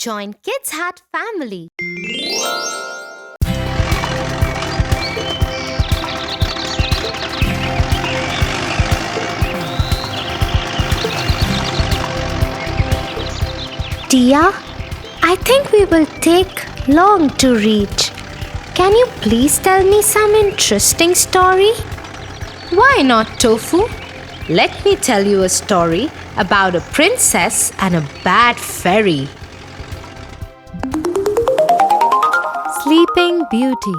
Join Kids Hut family. Tia, I think we will take long to reach. Can you please tell me some interesting story? Why not, Tofu? Let me tell you a story about a princess and a bad fairy. Sleeping Beauty.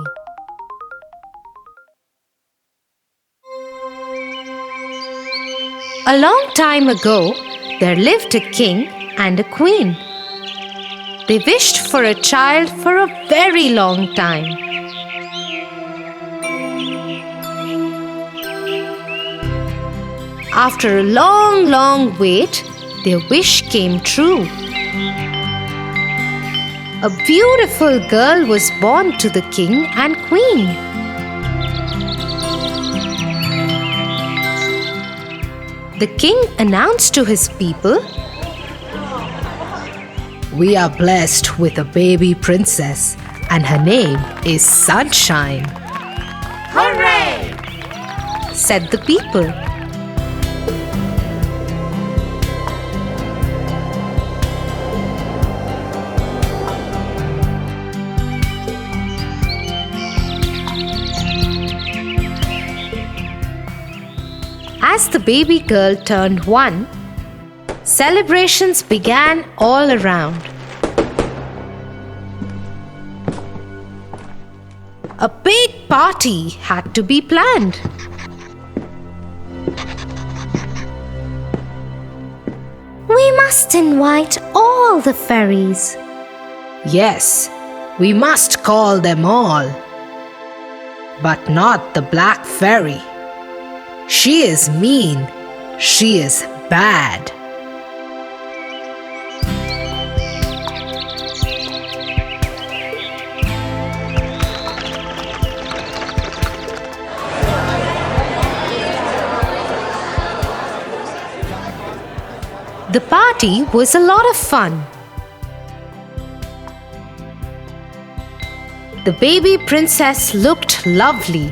A long time ago, there lived a king and a queen. They wished for a child for a very long time. After a long wait, their wish came true. A beautiful girl was born to the king and queen. The king announced to his people, "We are blessed with a baby princess, and her name is Sunshine." "Hooray!" said the people. As the baby girl turned 1, celebrations began all around. A big party had to be planned. We must invite all the fairies. Yes, we must call them all. But not the black fairy. She is mean. She is bad. The party was a lot of fun. The baby princess looked lovely.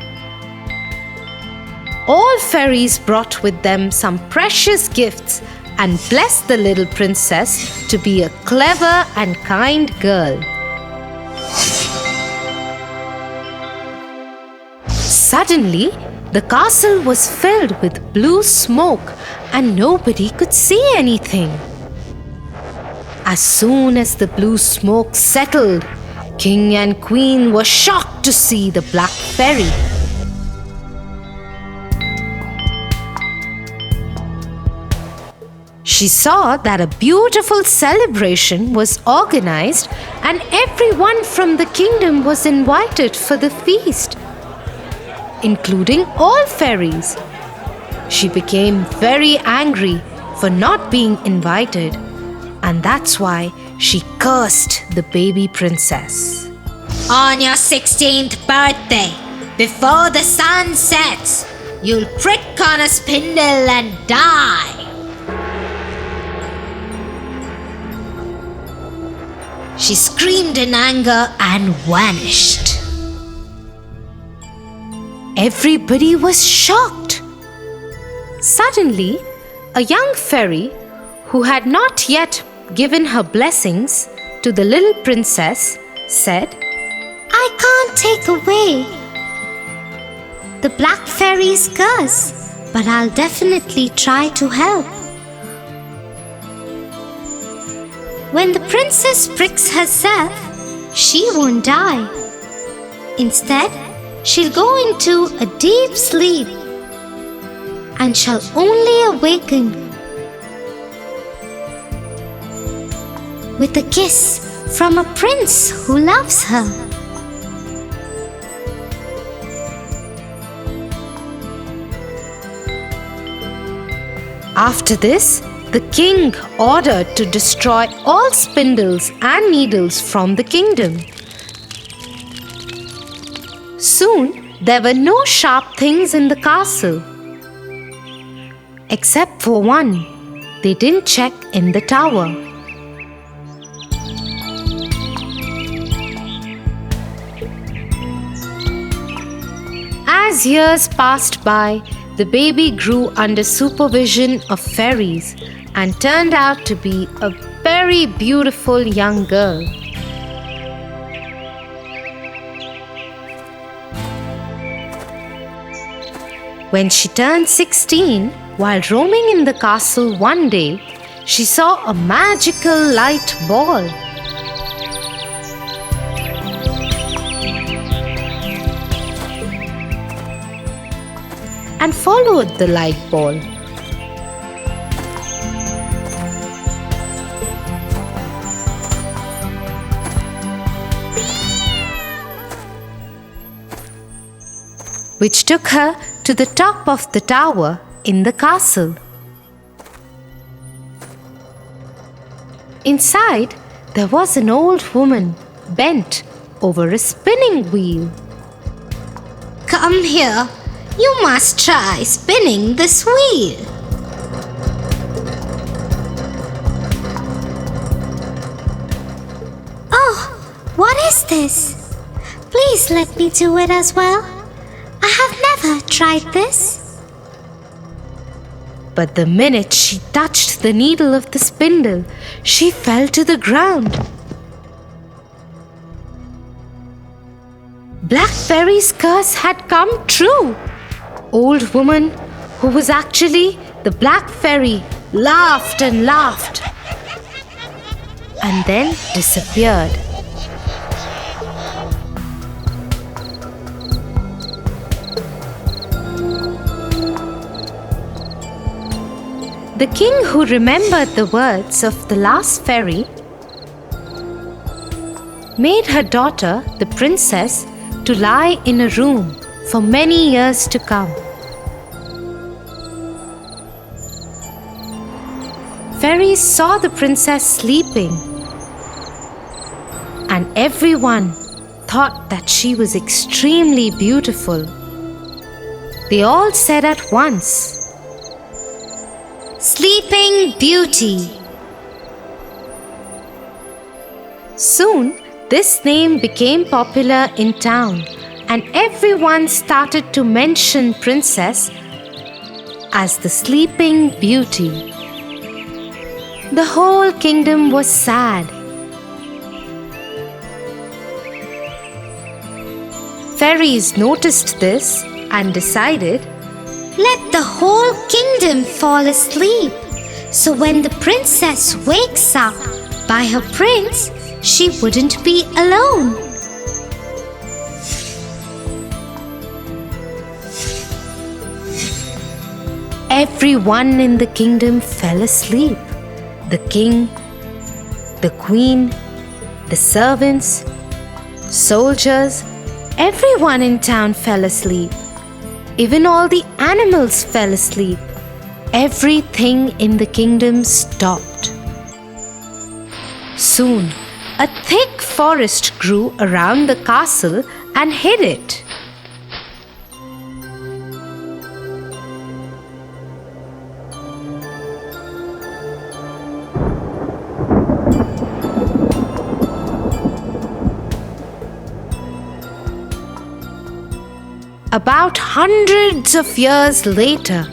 All fairies brought with them some precious gifts and blessed the little princess to be a clever and kind girl. Suddenly, the castle was filled with blue smoke and nobody could see anything. As soon as the blue smoke settled, King and Queen were shocked to see the black fairy. She saw that a beautiful celebration was organized and everyone from the kingdom was invited for the feast, including all fairies. She became very angry for not being invited, and that's why she cursed the baby princess. On your 16th birthday, before the sun sets, you'll prick on a spindle and die. She screamed in anger and vanished. Everybody was shocked. Suddenly, a young fairy who had not yet given her blessings to the little princess said, "I can't take away the black fairy's curse, but I'll definitely try to help. When the princess pricks herself, she won't die. Instead, she'll go into a deep sleep and shall only awaken with a kiss from a prince who loves her." After this, the king ordered to destroy all spindles and needles from the kingdom. Soon, there were no sharp things in the castle. Except for one, they didn't check in the tower. As years passed by, the baby grew under supervision of fairies and turned out to be a very beautiful young girl. When she turned 16, while roaming in the castle one day, she saw a magical light ball. And followed the light ball. Which took her to the top of the tower in the castle. Inside, there was an old woman bent over a spinning wheel. Come here. You must try spinning this wheel. Oh, what is this? Please let me do it as well. I have never tried this. But the minute she touched the needle of the spindle, she fell to the ground. Black Fairy's curse had come true. Old woman, who was actually the Black Fairy, laughed and laughed and then disappeared. The king, who remembered the words of the last fairy, made her daughter, the princess, to lie in a room for many years to come. Fairies saw the princess sleeping, and everyone thought that she was extremely beautiful. They all said at once, Sleeping Beauty. Soon, this name became popular in town, and everyone started to mention Princess as the Sleeping Beauty. The whole kingdom was sad. Fairies noticed this and decided, Let the whole kingdom fall asleep, so when the princess wakes up by her prince, she wouldn't be alone. Everyone in the kingdom fell asleep. The king, the queen, the servants, soldiers, everyone in town fell asleep. Even all the animals fell asleep. Everything in the kingdom stopped. Soon, a thick forest grew around the castle and hid it. About hundreds of years later,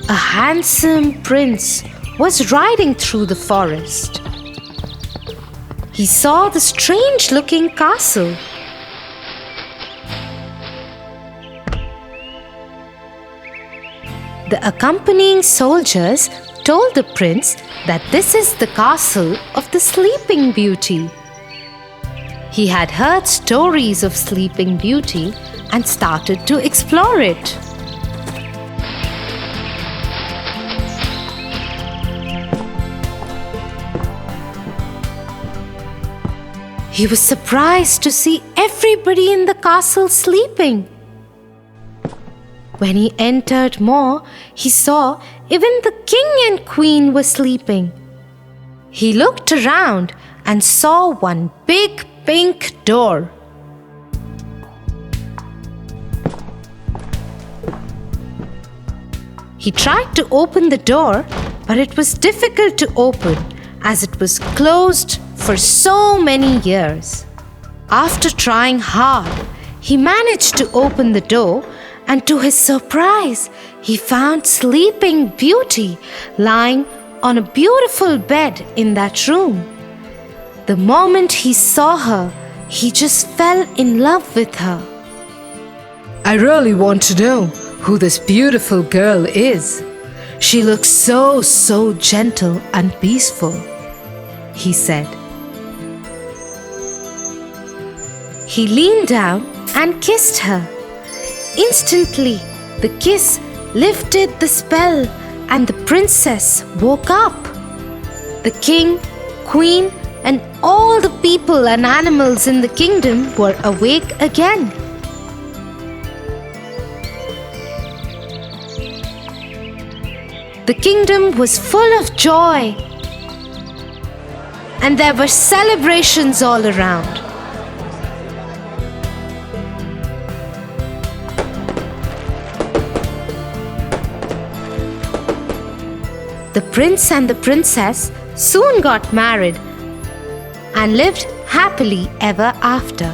a handsome prince was riding through the forest. He saw the strange-looking castle. The accompanying soldiers told the prince that this is the castle of the Sleeping Beauty. He had heard stories of Sleeping Beauty and started to explore it. He was surprised to see everybody in the castle sleeping. When he entered more, he saw even the king and queen were sleeping. He looked around and saw one big pink door. He tried to open the door, but it was difficult to open as it was closed for so many years. After trying hard, he managed to open the door and to his surprise, he found Sleeping Beauty lying on a beautiful bed in that room. The moment he saw her, he just fell in love with her. "I really want to know who this beautiful girl is. She looks so gentle and peaceful," he said. He leaned down and kissed her. Instantly, the kiss lifted the spell and the princess woke up. The king, queen, and all the people and animals in the kingdom were awake again. The kingdom was full of joy, and there were celebrations all around. The prince and the princess soon got married and lived happily ever after.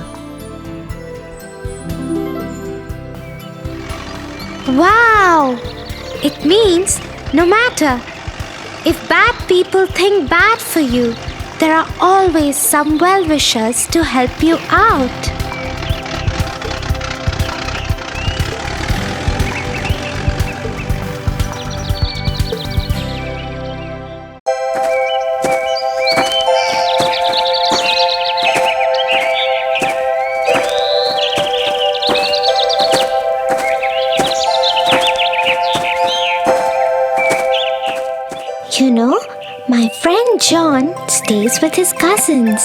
Wow! It means no matter if bad people think bad for you, there are always some well-wishers to help you out. You know, my friend John stays with his cousins.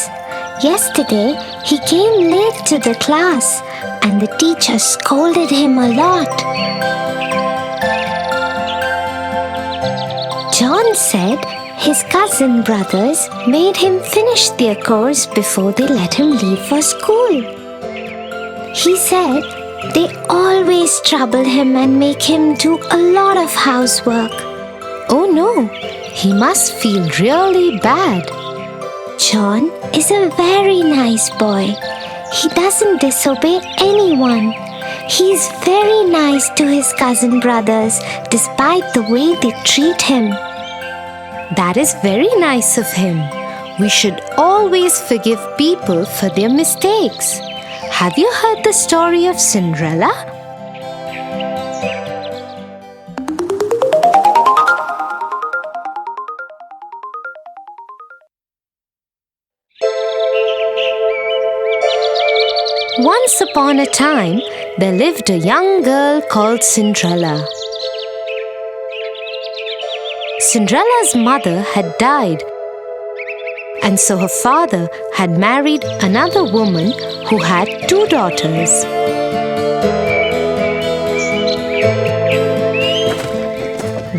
Yesterday, he came late to the class and the teacher scolded him a lot. John said his cousin brothers made him finish their course before they let him leave for school. He said they always trouble him and make him do a lot of housework. Oh no, he must feel really bad. John is a very nice boy. He doesn't disobey anyone. He's very nice to his cousin brothers despite the way they treat him. That is very nice of him. We should always forgive people for their mistakes. Have you heard the story of Cinderella? Once upon a time, there lived a young girl called Cinderella. Cinderella's mother had died, and so her father had married another woman who had 2 daughters.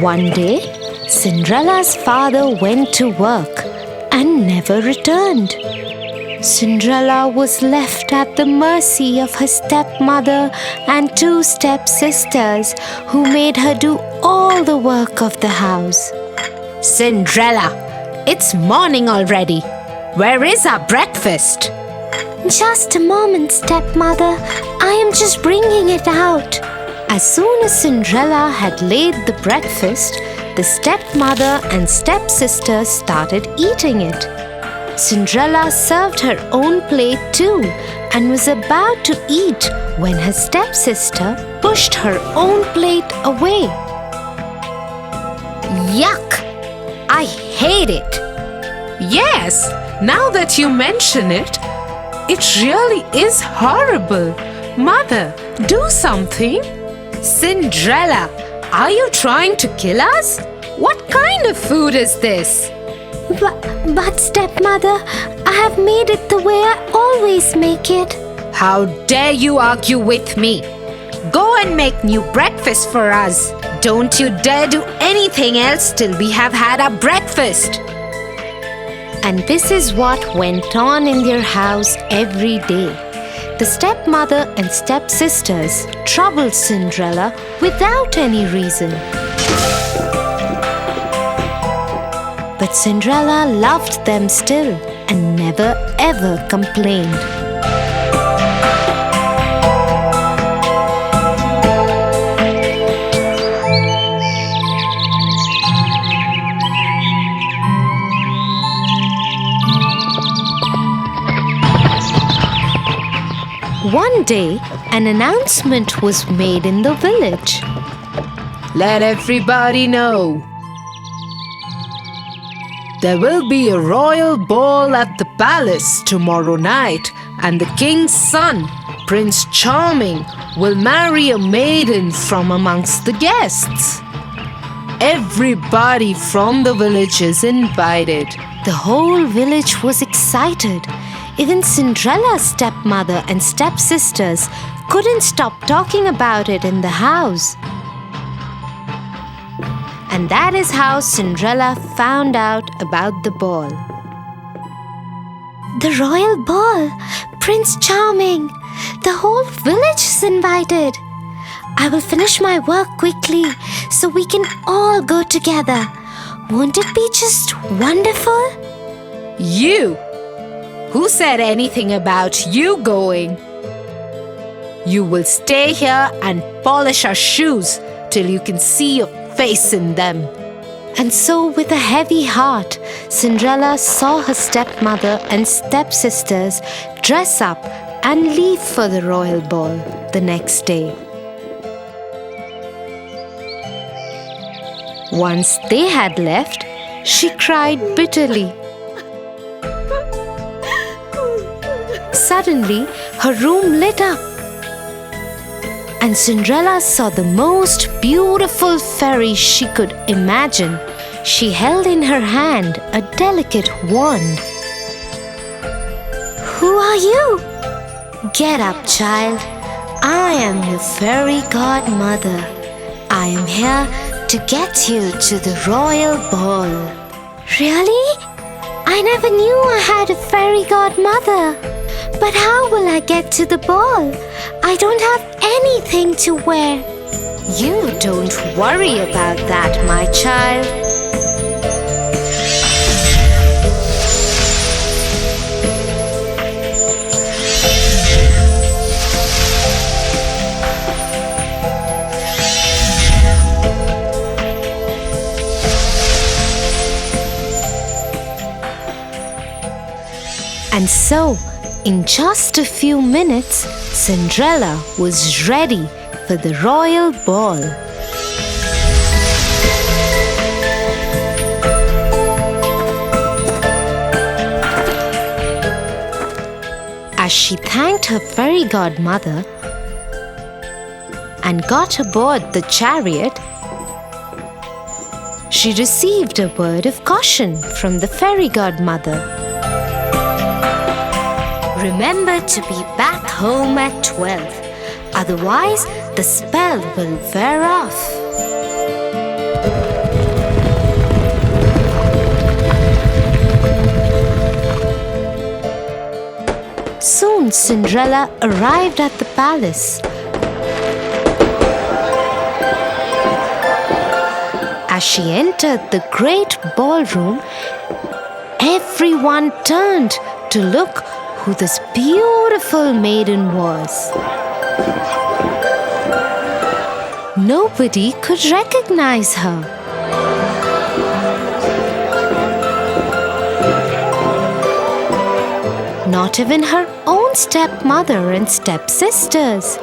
One day, Cinderella's father went to work and never returned. Cinderella was left at the mercy of her stepmother and 2 stepsisters who made her do all the work of the house. Cinderella, it's morning already. Where is our breakfast? Just a moment, stepmother. I am just bringing it out. As soon as Cinderella had laid the breakfast, the stepmother and stepsisters started eating it. Cinderella served her own plate too and was about to eat when her stepsister pushed her own plate away. Yuck! I hate it. Yes, now that you mention it, it really is horrible. Mother, do something. Cinderella, are you trying to kill us? What kind of food is this? But stepmother, I have made it the way I always make it. How dare you argue with me? Go and make new breakfast for us. Don't you dare do anything else till we have had our breakfast. And this is what went on in their house every day. The stepmother and stepsisters troubled Cinderella without any reason. But Cinderella loved them still and never ever complained. One day, an announcement was made in the village. Let everybody know. There will be a royal ball at the palace tomorrow night, and the king's son, Prince Charming, will marry a maiden from amongst the guests. Everybody from the village is invited. The whole village was excited. Even Cinderella's stepmother and stepsisters couldn't stop talking about it in the house. And that is how Cinderella found out about the ball. The royal ball! Prince Charming! The whole village is invited. I will finish my work quickly so we can all go together. Won't it be just wonderful? You! Who said anything about you going? You will stay here and polish our shoes till you can see your face in them. And so, with a heavy heart, Cinderella saw her stepmother and stepsisters dress up and leave for the royal ball the next day. Once they had left, she cried bitterly. Suddenly, her room lit up, and Cinderella saw the most beautiful fairy she could imagine. She held in her hand a delicate wand. Who are you? Get up, child. I am your fairy godmother. I am here to get you to the royal ball. Really? I never knew I had a fairy godmother. But how will I get to the ball? I don't have anything to wear. You don't worry about that, my child. And so, in just a few minutes, Cinderella was ready for the royal ball. As she thanked her fairy godmother and got aboard the chariot, she received a word of caution from the fairy godmother. Remember to be back home at 12, otherwise the spell will wear off. Soon Cinderella arrived at the palace. As she entered the great ballroom, everyone turned to look who this beautiful maiden was. Nobody could recognize her. Not even her own stepmother and stepsisters.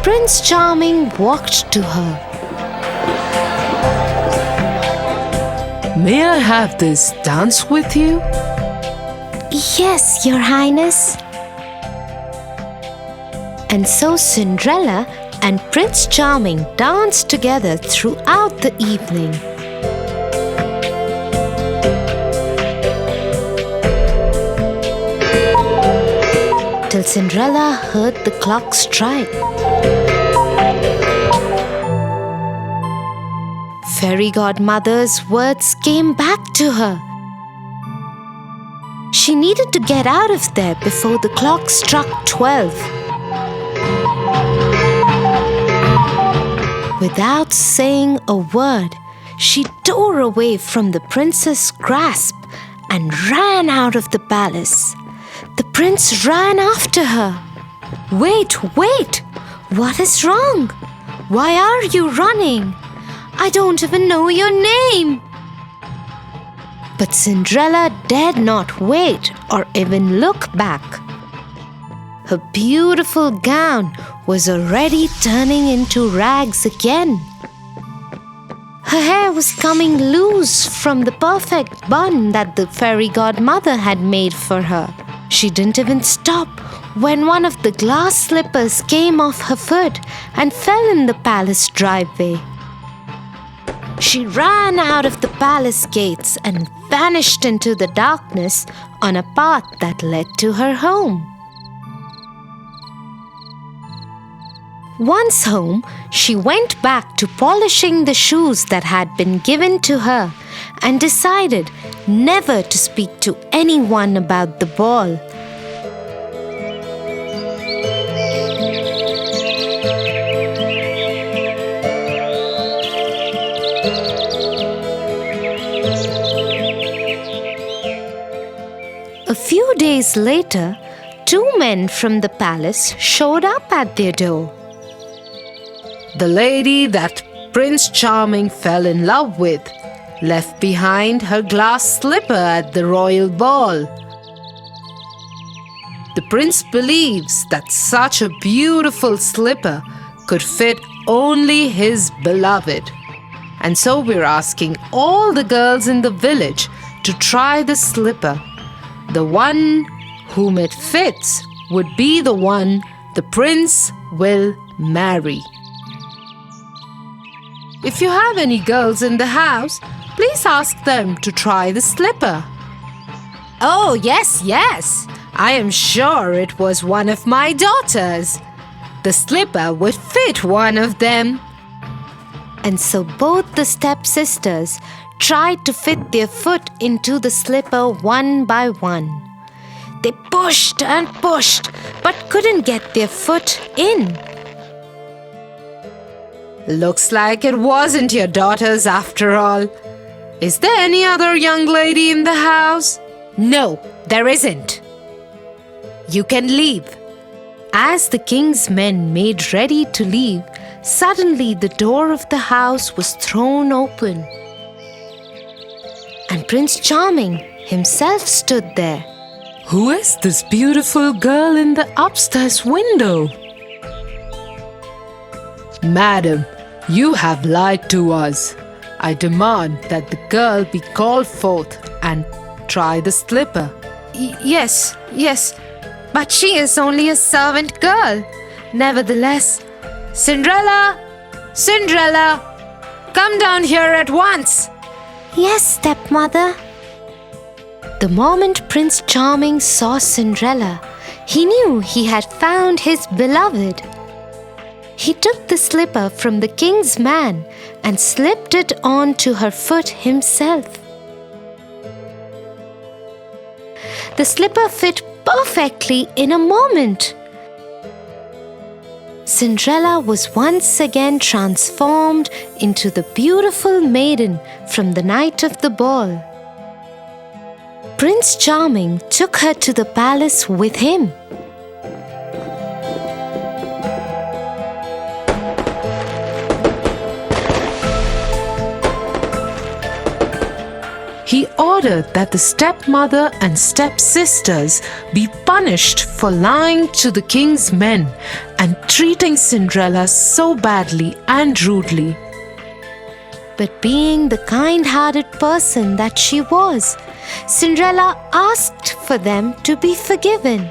Prince Charming walked to her. May I have this dance with you? Yes, Your Highness. And so Cinderella and Prince Charming danced together throughout the evening. Till Cinderella heard the clock strike. Fairy godmother's words came back to her. She needed to get out of there before the clock struck 12. Without saying a word, she tore away from the prince's grasp and ran out of the palace. The prince ran after her. "Wait, wait! What is wrong? Why are you running? I don't even know your name." But Cinderella dared not wait or even look back. Her beautiful gown was already turning into rags again. Her hair was coming loose from the perfect bun that the fairy godmother had made for her. She didn't even stop when one of the glass slippers came off her foot and fell in the palace driveway. She ran out of the palace gates and vanished into the darkness on a path that led to her home. Once home, she went back to polishing the shoes that had been given to her and decided never to speak to anyone about the ball. A few days later, 2 men from the palace showed up at their door. The lady that Prince Charming fell in love with left behind her glass slipper at the royal ball. The prince believes that such a beautiful slipper could fit only his beloved. And so we're asking all the girls in the village to try the slipper. The one whom it fits would be the one the prince will marry. If you have any girls in the house, please ask them to try the slipper. Oh, yes, yes. I am sure it was one of my daughters. The slipper would fit one of them. And so both the stepsisters tried to fit their foot into the slipper one by one. They pushed and pushed, but couldn't get their foot in. Looks like it wasn't your daughter's after all. Is there any other young lady in the house? No, there isn't. You can leave. As the king's men made ready to leave, suddenly the door of the house was thrown open. And Prince Charming himself stood there. Who is this beautiful girl in the upstairs window? Madam, you have lied to us. I demand that the girl be called forth and try the slipper. Yes, but she is only a servant girl. Nevertheless, Cinderella! Cinderella! Come down here at once! Yes, stepmother. the moment Prince Charming saw Cinderella, he knew he had found his beloved. He took the slipper from the king's man and slipped it onto her foot himself. The slipper fit perfectly in a moment. Cinderella was once again transformed into the beautiful maiden from the night of the ball. Prince Charming took her to the palace with him. He ordered that the stepmother and stepsisters be punished for lying to the king's men and treating Cinderella so badly and rudely. But being the kind-hearted person that she was, Cinderella asked for them to be forgiven.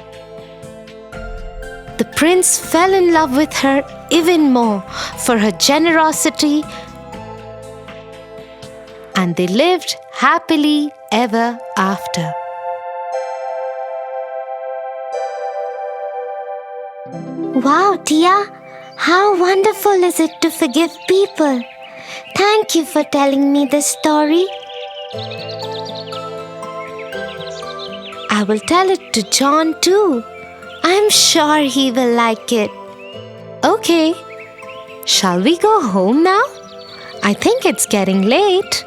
The prince fell in love with her even more for her generosity, and they lived happily ever after. Wow, Tia, how wonderful is it to forgive people? Thank you for telling me this story. I will tell it to John too. I'm sure he will like it. Okay, shall we go home now? I think it's getting late.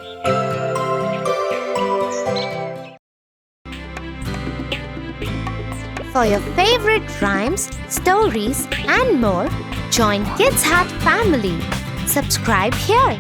For your favorite rhymes, stories, and more, join Kids Hut family. Subscribe here.